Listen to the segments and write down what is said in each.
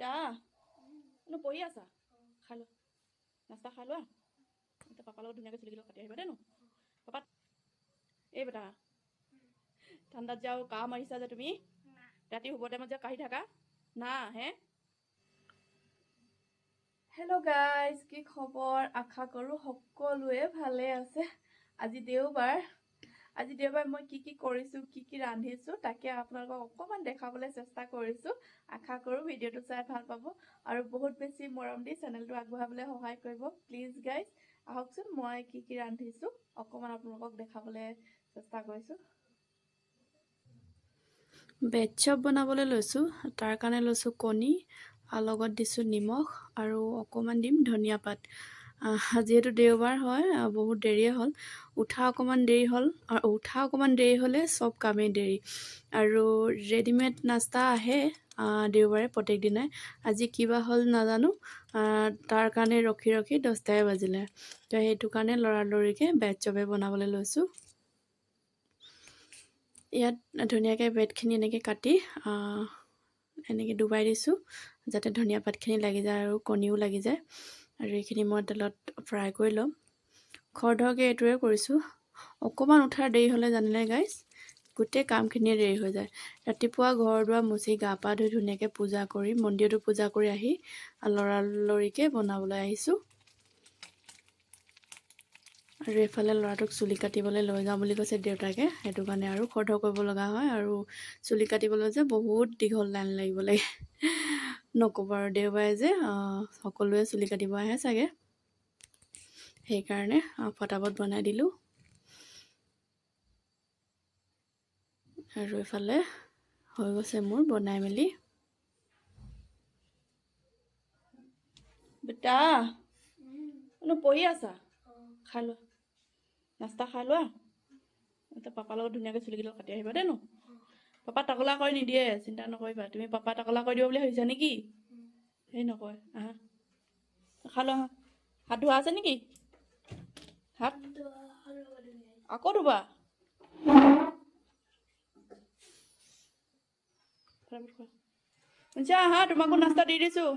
বেটা পঢ়ি আছা খাই লোৱা নাস্তা খাই লোৱা এতিয়া পাপাৰ লগত ধুনীয়াকৈ চুলিকেইডাল কাটি আহিবা দেই ন পাপা এই বেটা ঠাণ্ডাত যে আৰু কাহ মাৰিছা যে তুমি ৰাতি শুব টাইমত যে কাঢ়ি থাকা না হে হেল্ল' গাইজ কি খবৰ আশা কৰোঁ সকলোৱে ভালে আছে আজি দেওবাৰ মই কি কৰিছোঁ কি ৰান্ধিছোঁ তাকে আপোনালোকক অকণমান দেখাবলৈ চেষ্টা কৰিছোঁ আশা কৰোঁ ভিডিঅ'টো চাই ভাল পাব আৰু বহুত বেছি মৰম দি চেনেলটো আগবঢ়াবলৈ সহায় কৰিব প্লিজ গাইজ আহকচোন মই কি ৰান্ধিছোঁ অকণমান আপোনালোকক দেখাবলৈ চেষ্টা কৰিছোঁ ভেজ চপ বনাবলৈ লৈছোঁ তাৰ কাৰণে লৈছোঁ কণী আৰু লগত দিছোঁ নিমখ আৰু অকণমান দিম ধনিয়া পাত যিহেতু দেওবাৰ হয় বহুত দেৰিয়ে হ'ল উঠা অকণমান দেৰি হ'লে চব কামেই দেৰি আৰু ৰেডিমেড নাস্তা আহে দেওবাৰে প্ৰত্যেক দিনাই আজি কিবা হ'ল নাজানো তাৰ কাৰণে ৰখি 10টাই বাজিলে তো সেইটো কাৰণে লৰালৰিকৈ ভেজ চপে বনাবলৈ লৈছোঁ ইয়াত ধুনীয়াকৈ ব্ৰেডখিনি এনেকৈ কাটি এনেকৈ ডুবাই দিছোঁ যাতে ধনিয়া পাতখিনি লাগি যায় আৰু কণীও লাগি যায় আৰু এইখিনি মই তেলত ফ্ৰাই কৰি ল'ম খৰধৰকৈ এইটোৱে কৰিছোঁ অকণমান উঠাৰ দেৰি হ'লে জানিলে গাইজ গোটেই কামখিনিয়ে দেৰি হৈ যায় ৰাতিপুৱা ঘৰ দুৱাৰ মুচি গা পা ধুই ধুনীয়াকৈ পূজা কৰি মন্দিৰটো পূজা কৰি আহি লৰালৰিকৈ বনাবলৈ আহিছোঁ আৰু এইফালে ল'ৰাটোক চুলি কাটিবলৈ লৈ যাওঁ বুলি কৈছে দেউতাকে সেইটো কাৰণে আৰু খৰধৰ কৰিব লগা হয় আৰু চুলি কাটিবলৈ যে বহুত দীঘল লাইন লাগিব লাগে নক'ব আৰু দেওবাৰে যে সকলোৱে চুলি কাটিব আহে চাগে সেইকাৰণে ফটাফট বনাই দিলোঁ আৰু এইফালে হৈ গৈছে মোৰ বনাই মেলি বেটা পঢ়ি আছা খাই লোৱা নাস্তা খাই লোৱা এতিয়া পাপাৰ লগত ধুনীয়াকৈ চুলিকেইডাল কাটি আহিবা দেই ন পাপা টকলা কৰি নিদিয়ে চিন্তা নকৰিবা তুমি পাপা টকলা কৰি দিব বুলি ভাবিছা নেকি সেই নকয় আহা খাই লোৱা হাত ধোৱা আছে নেকি হাত আকৌ ধুবা শুনিছা আহা তোমাকো নাস্তা দি দিছোঁ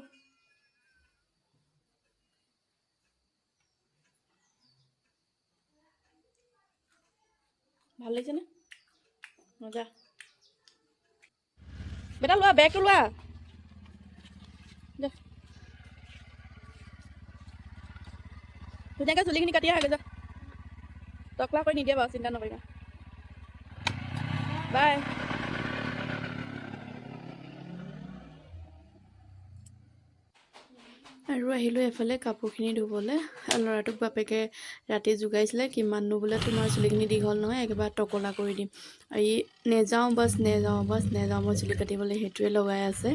ভাল লাগিছেনে মজা বেটা লোৱা বেগটো লোৱা ধুনীয়াকৈ চুলিখিনি কাটি আহাগৈ যা টকলা কৰি নিদিয়ে বাৰু চিন্তা নকৰিবা বাই আৰু আহিলোঁ এফালে কাপোৰখিনি ধুবলৈ ল'ৰাটোক বাপেকে ৰাতি জোগাইছিলে কিমাননো বোলে তোমাৰ চুলিখিনি দীঘল নহয় একেবাৰে টকলা কৰি দিম আৰু ই নেযাওঁ মই চুলি কাটিবলৈ সেইটোৱে লগাই আছে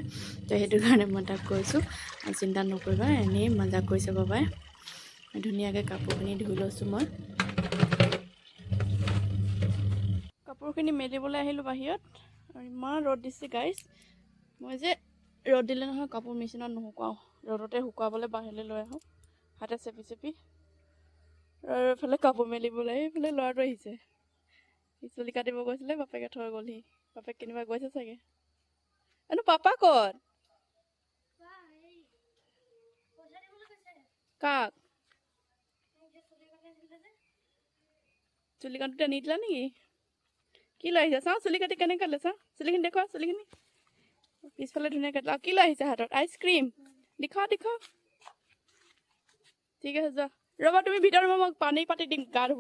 তো সেইটো কাৰণে মই তাক কৈছোঁ চিন্তা নকৰিবা এনেই মজা কৰিছে বাবাই ধুনীয়াকৈ কাপোৰখিনি ধুই লৈছোঁ মই কাপোৰখিনি মেলিবলৈ আহিলোঁ বাহিৰত আৰু ইমান ৰ'দ দিছে গাইজ মই যে ৰ'দ দিলে নহয় কাপোৰ মেচিনত নুশুকাওঁ ৰ'দতে শুকুৱাবলৈ বাহিৰলৈ লৈ আহোঁ হাতে চেপি আৰু এইফালে কাপোৰ মেলিবলৈ এইফালে ল'ৰাটো আহিছে সি চুলি কাটিব গৈছিলে বাপেকে থৈ গ'লহি বাপেক কেনিবা গৈছে চাগে এনো পাপা ক'ত কাক চুলি কাটোতে নিদিলা নেকি কি লৈ আহিছা চাওঁ চুলি কাটি কেনেকৈ কাটিলে চাওঁ চুলিখিনি দেখুৱা চুলিখিনি পিছফালে ধুনীয়াকৈ কাটিলে কি লৈ আহিছে হাতত আইচক্ৰীম দেখুৱা ঠিক আছে যোৱা ৰ'বা তুমি ভিতৰত মই পানী পাতি দিম গা ধুব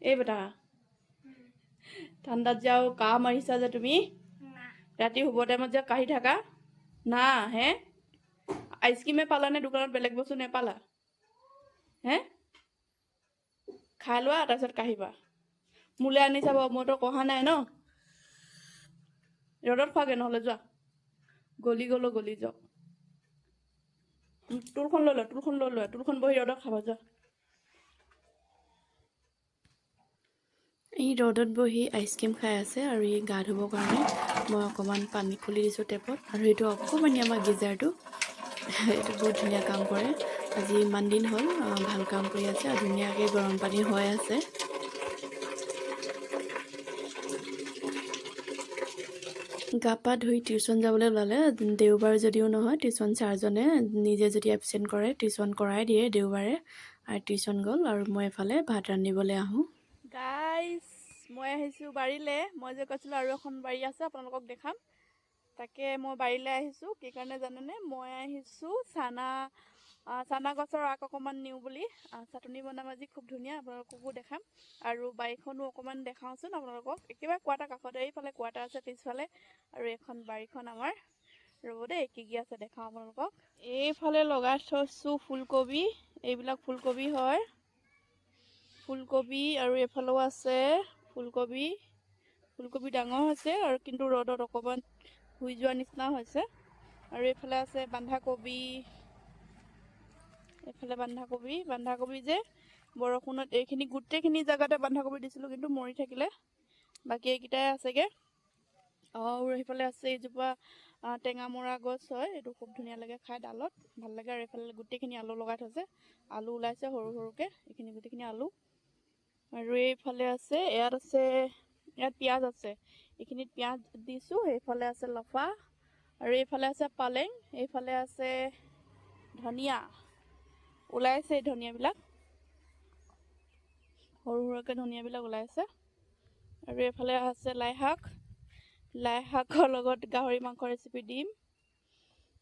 এই বেটা ঠাণ্ডাত যে আৰু কাহ মাৰিছা যে তুমি ৰাতি শুব টাইমত যে কাঢ়ি থাকা না হে আইচক্ৰীমে পালানে দোকানত বেলেগ বস্তু নেপালা হে খাই লোৱা তাৰপিছত কাঢ়িবা মোলৈ আনি চাব মইতো কহা নাই ন ৰ'দত খোৱাগৈ নহ'লে যোৱা গলি যাওক টুলখন লৈ লোৱা টুলখন বহি ৰ'দত খাবা যোৱা ই ৰ'দত বহি আইচক্ৰীম খাই আছে আৰু ই গা ধুবৰ কাৰণে মই অকণমান পানী খুলি দিছোঁ টেপত আৰু এইটো অকণমানি আমাৰ গিজাৰটো এইটো বহুত ধুনীয়া কাম কৰে আজি ইমান দিন হ'ল ভাল কাম কৰি আছে আৰু ধুনীয়াকৈ গৰম পানী হৈ আছে। গা পা ধুই টিউশ্যন যাবলৈ ওলালে। দেওবাৰ যদিও নহয়, টিউশ্যন ছাৰজনে নিজে যদি এবচেণ্ট কৰে টিউশ্যন কৰাই দিয়ে দেওবাৰে। আৰু টিউশ্যন গ'ল আৰু মই এফালে ভাত ৰান্ধিবলৈ আহোঁ। গাইজ, মই আহিছোঁ বাৰীলৈ। মই যে কৈছিলোঁ আৰু এখন বাৰী আছে আপোনালোকক দেখাম, তাকে মই বাৰীলৈ আহিছোঁ। কি কাৰণে জানেনে? মই আহিছোঁ চানা গছৰ আগ অকণমান নিওঁ বুলি। চাটনি বনাম আজি খুব ধুনীয়া, আপোনালোককো দেখাম। আৰু বাৰীখনো অকণমান দেখাওঁচোন আপোনালোকক। একেবাৰে কোৱাটাৰ কাষতে, এইফালে কোৱাটাৰ আছে পিছফালে, আৰু এইখন বাৰীখন আমাৰ। ৰ'ব দেই, কি কি আছে দেখাওঁ আপোনালোকক। এইফালে লগাই থৈছোঁ ফুলকবি, এইবিলাক ফুলকবি হয়। ফুলকবি আৰু এইফালেও আছে ফুলকবি। ফুলকবি ডাঙৰ হৈছে আৰু কিন্তু ৰ'দত অকণমান শুই যোৱা নিচিনা হৈছে। আৰু এইফালে আছে বন্ধাকবি। এইফালে বন্ধাকবি যে বৰষুণত এইখিনি গোটেইখিনি জেগাতে বন্ধাকবি দিছিলোঁ, কিন্তু মৰি থাকিলে। বাকী এইকেইটাই আছেগৈ। আৰু সেইফালে আছে এইজোপা টেঙামৰা গছ হয়, এইটো খুব ধুনীয়া লাগে খাই, ডালত ভাল লাগে। আৰু এইফালে গোটেইখিনি আলু লগাই থৈছে, আলু ওলাইছে সৰু সৰুকৈ, এইখিনি গোটেইখিনি আলু। আৰু এইফালে আছে, ইয়াত পিঁয়াজ আছে, এইখিনিত পিঁয়াজ দিছোঁ। এইফালে আছে লফা, আৰু এইফালে আছে পালেং, এইফালে আছে ধনিয়া। ওলাইছে এই ধনিয়াবিলাক, সৰু সৰুকৈ ধনিয়াবিলাক ওলাইছে। আৰু এইফালে আছে লাই শাকৰ লগত গাহৰি মাংস ৰেচিপি দিম,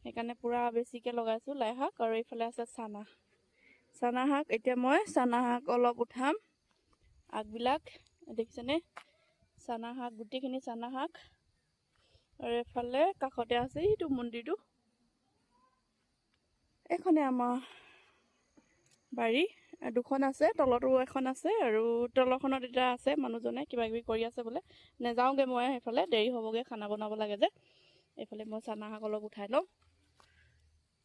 সেইকাৰণে পূৰা বেছিকৈ লগাইছোঁ লাই শাক। আৰু এইফালে আছে চানা শাক। এতিয়া মই চানা শাক অলপ উঠাম, আগবিলাক দেখিছেনে? চানা শাক, গোটেইখিনি চানা শাক। আৰু এইফালে কাষতে আছে এইটো মন্দিৰটো। এইখনে আমাৰ বাৰী। দুখন আছে, তলতো এখন আছে, আৰু তলৰখনত এতিয়া আছে মানুহজনে কিবা কিবি কৰি আছে বোলে। নেযাওঁগৈ মই সেইফালে, দেৰি হ'বগৈ, খানা বনাব লাগে যে। এইফালে মই চানা শাক অলপ উঠাই লওঁ।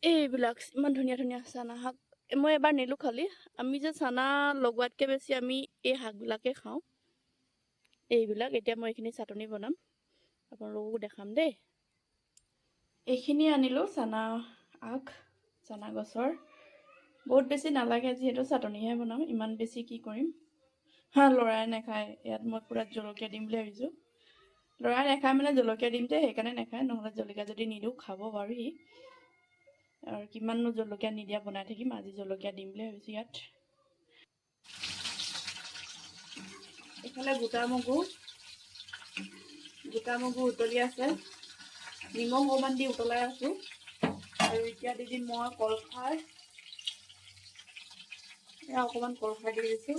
এইবিলাক ইমান ধুনীয়া ধুনীয়া চানা শাক মই এবাৰ নিলোঁ। খালি আমি যে চানা লগোৱাতকৈ বেছি আমি এই শাকবিলাকে খাওঁ, এইবিলাক। এতিয়া মই এইখিনি চাটনি বনাম, আপোনালোককো দেখাম দেই। এইখিনি আনিলোঁ চানা গছৰ। বহুত বেছি নালাগে, যিহেতু চাটনিহে বনাম, ইমান বেছি কি কৰিম। ল'ৰাই নাখায়, ইয়াত মই পূৰা জলকীয়া দিম বুলি ভাবিছোঁ। ল'ৰাই নাখায় মানে জলকীয়া দিম যে, সেইকাৰণে নাখায়, নহ'লে জলকীয়া যদি নিদিওঁ খাব বাৰু সি। আৰু কিমাননো জলকীয়া নিদিয়া বনাই থাকিম, আজি জলকীয়া দিম বুলি ভাবিছোঁ ইয়াত। এইফালে গোটা মগু উতলি আছে, নিমখ অকণমান দি উতলাই আছোঁ। আৰু এতিয়া দি দিম মই কলখাৰ, অকণমান কলখাৰ দি দিছোঁ।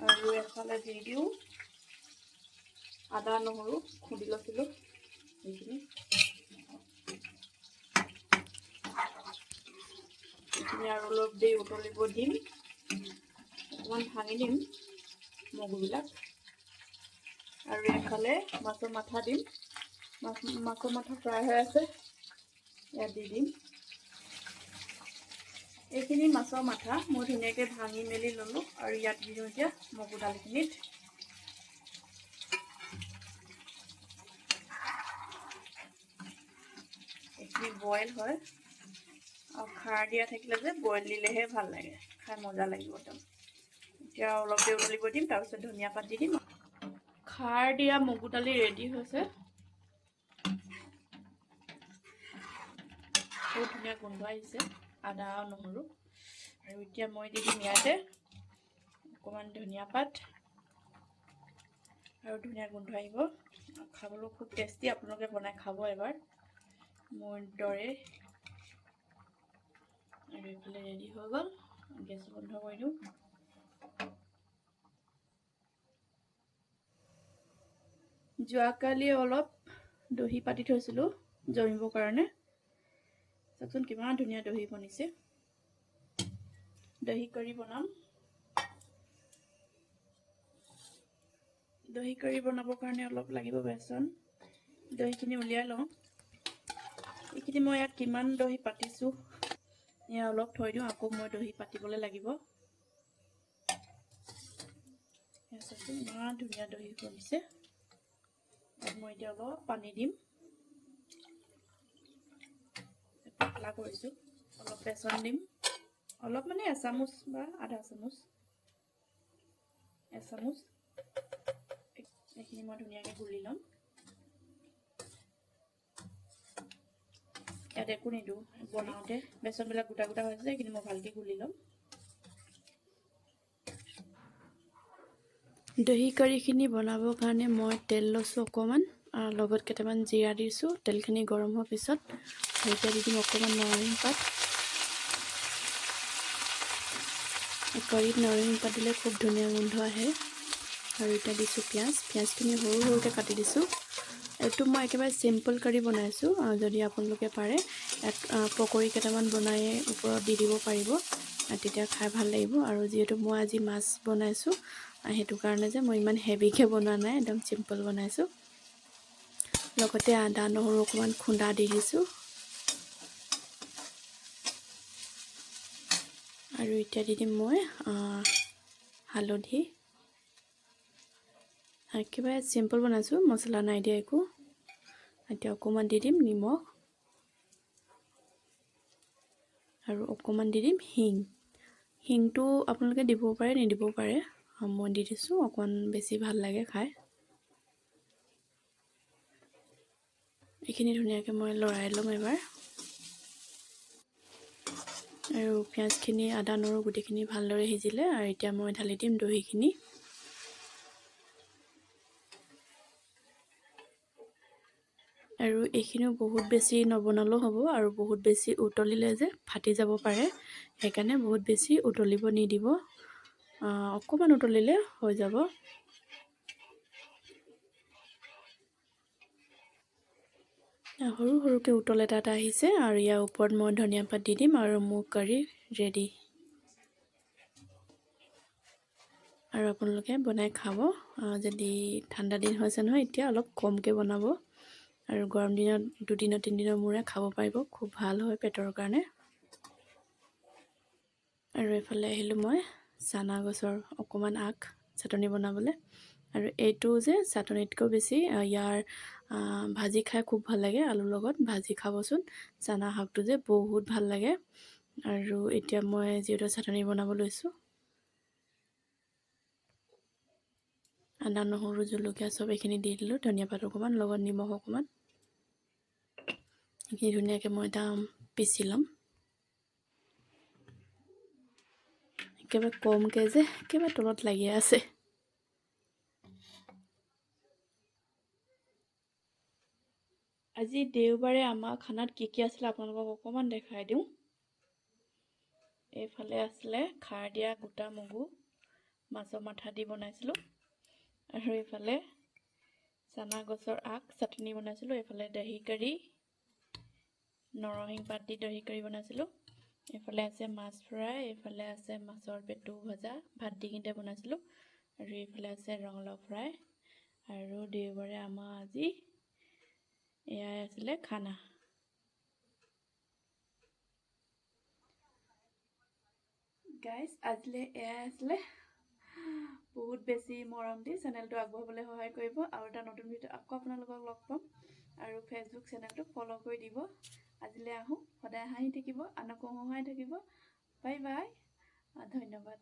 আৰু এফালে দি দিওঁ আদা নহৰু খুন্দি লৈছিলোঁ, সেইখিনি। এইখিনি আৰু অলপ দেৰি উতলিব দিম, অকণমান ভাঙি দিম মগুবিলাক। আৰু এইফালে মাছৰ মাথা দিম, মাছৰ মাথা ফ্ৰাই হৈ আছে, ইয়াত দি দিম। এইখিনি মাছৰ মাথা মই ধুনীয়াকৈ ভাঙি মেলি ল'লোঁ, আৰু ইয়াত দি দিওঁ এতিয়া মগু দালিখিনিত। এইখিনি বইল হয়, আৰু খাৰ দিয়া থাকিলে যে বইল দিলেহে ভাল লাগে খাই, মজা লাগিব একদম। এতিয়া অলপ দেৰি উতলিব দিম, তাৰপিছত ধনিয়া পাত দি দিম। খাৰ দিয়া মগু দালি ৰেডি হৈছে, বহুত ধুনীয়া গোন্ধ আহিছে, আদা নহৰু। আৰু এতিয়া মই দি দিম ইয়াতে অকণমান ধনিয়া পাত, আৰু ধুনীয়া গোন্ধ আহিব, খাবলৈ খুব টেষ্টি। আপোনালোকে বনাই খাব এবাৰ মোৰ দৰে। আৰু এইফালে ৰেডি হৈ গ'ল, গেছ বন্ধ কৰি দিওঁ। যোৱাকালি অলপ দহি পাতি থৈছিলোঁ জমিবৰ কাৰণে, চাওকচোন কিমান ধুনীয়া দহি বনিছে। দহি কাৰী বনাম, দহি কাৰী বনাবৰ কাৰণে অলপ লাগিব বেচন। দহিখিনি উলিয়াই লওঁ। এইখিনি মই ইয়াত কিমান দহি পাতিছোঁ, এয়া অলপ থৈ দিওঁ, আকৌ মই দহি পাতিবলৈ লাগিব। ইমান ধুনীয়া দহি বনিছে। মই এতিয়া অলপ পানী দিম, পাতলা কৰিছোঁ। অলপ বেচন দিম, অলপ মানে এচামুচ বা আধা চামুচ, এচামুচ। এইখিনি মই ধুনীয়াকৈ গুলি ল'ম। ইয়াত একো নিদিওঁ, বনাওঁতে বেচনবিলাক গোটা গোটা হৈ আছে, এইখিনি মই ভালকৈ গুলি ল'ম। দহি কাৰীখিনি বনাবৰ কাৰণে মই তেল লৈছোঁ অকণমান, লগত কেইটামান জিৰা দিছোঁ। তেলখিনি গৰম হোৱাৰ পিছত এতিয়া দি দিম অকণমান নৰসিংহ পাত। কাৰীত নৰসিংহ পাত দিলে খুব ধুনীয়া গোন্ধ আহে। আৰু এতিয়া দিছোঁ পিঁয়াজ। পিঁয়াজখিনি সৰু সৰুকৈ কাটি দিছোঁ। এইটো মই একেবাৰে চিম্পল কাৰী বনাইছোঁ। যদি আপোনালোকে পাৰে ইয়াত পকৰি কেইটামান বনাই ওপৰত দি দিব পাৰিব, তেতিয়া খাই ভাল লাগিব। আৰু যিহেতু মই আজি মাছ বনাইছোঁ, সেইটো কাৰণে যে মই ইমান হেভিকৈ বনোৱা নাই, একদম চিম্পল বনাইছোঁ। লগতে আদা নহৰু অকণমান খুন্দা দি দিছোঁ। আৰু এতিয়া দি দিম মই হালধি। একেবাৰে চিম্পল বনাইছোঁ, মছলা নাই দিয়া একো। এতিয়া অকণমান দি দিম নিমখ আৰু অকণমান দি দিম হিং। হিংটো আপোনালোকে দিবও পাৰে নিদিবও পাৰে, মই দি দিছোঁ, অকণমান বেছি ভাল লাগে খাই। এইখিনি ধুনীয়াকৈ মই লৰাই ল'ম এবাৰ। আৰু পিঁয়াজখিনি আদা নহৰু গোটেইখিনি ভালদৰে সিজিলে, আৰু এতিয়া মই ঢালি দিম দহিখিনি। আৰু এইখিনিও বহুত বেছি নবনালেও হ'ব, আৰু বহুত বেছি উতলিলে যে ফাটি যাব পাৰে, সেইকাৰণে বহুত বেছি উতলিব নিদিব, অকণমান উতলিলে হৈ যাব। সৰু সৰুকৈ উতল এটা আহিছে, আৰু ইয়াৰ ওপৰত মই ধনিয়া পাত দি দিম, আৰু মোৰ কাৰী ৰেডি। আৰু আপোনালোকে বনাই খাব। যদি ঠাণ্ডা দিন হৈছে নহয়, এতিয়া অলপ কমকৈ বনাব, আৰু গৰম দিনত 2 দিনৰ 3 দিনৰ মূৰে খাব পাৰিব, খুব ভাল হয় পেটৰ কাৰণে। আৰু এইফালে আহিলোঁ মই চানা গছৰ অকণমান আগ চাটনি বনাবলৈ। আৰু এইটো যে চাটনিতকৈ বেছি ইয়াৰ ভাজি খাই খুব ভাল লাগে, আলুৰ লগত ভাজি খাবচোন। চানা শাকটো যে বহুত ভাল লাগে। আৰু এতিয়া মই যিহেতু চাটনি বনাব লৈছোঁ, আদা নহৰু জলকীয়া চব এইখিনি দি দিলোঁ, ধনিয়া পাত অকণমান, লগত নিমখ অকণমান। এইখিনি ধুনীয়াকৈ মই এটা পিচি ল'ম। একেবাৰে কমকৈ যে একেবাৰে তলত লাগি আছে। আজি দেওবাৰে আমাৰ খানাত কি কি আছিলে আপোনালোকক অকণমান দেখাই দিওঁ। এইফালে আছিলে খাৰ দিয়া গোটা মগু, মাছৰ মাথা দি বনাইছিলোঁ। আৰু এইফালে চানা গছৰ আগ চাটনি বনাইছিলোঁ। এইফালে দহি কাৰী, নৰসিংহ পাত দি দহি কাৰী বনাইছিলোঁ। এইফালে আছে মাছ ফ্ৰাই, এইফালে আছে মাছৰ পেটু ভজা, ভাত দি কিনে বনাইছিলোঁ। আৰু এইফালে আছে ৰঙালাও ফ্ৰাই। আৰু দেওবাৰে আমাৰ আজি এয়াই আছিলে খানা। গাইজ আজিলৈ এয়াই আছিলে। বহুত বেছি মৰম দি চেনেলটো আগবঢ়াবলৈ সহায় কৰিব। আৰু এটা নতুন ভিডিঅ' আকৌ আপোনালোকক লগ পাম, আৰু ফেচবুক চেনেলটো ফ'ল' কৰি দিব। আজিলৈ আহোঁ, সদায় হাঁহি থাকিব, আনকো হহাই থাকিব। বাই বাই, ধন্যবাদ।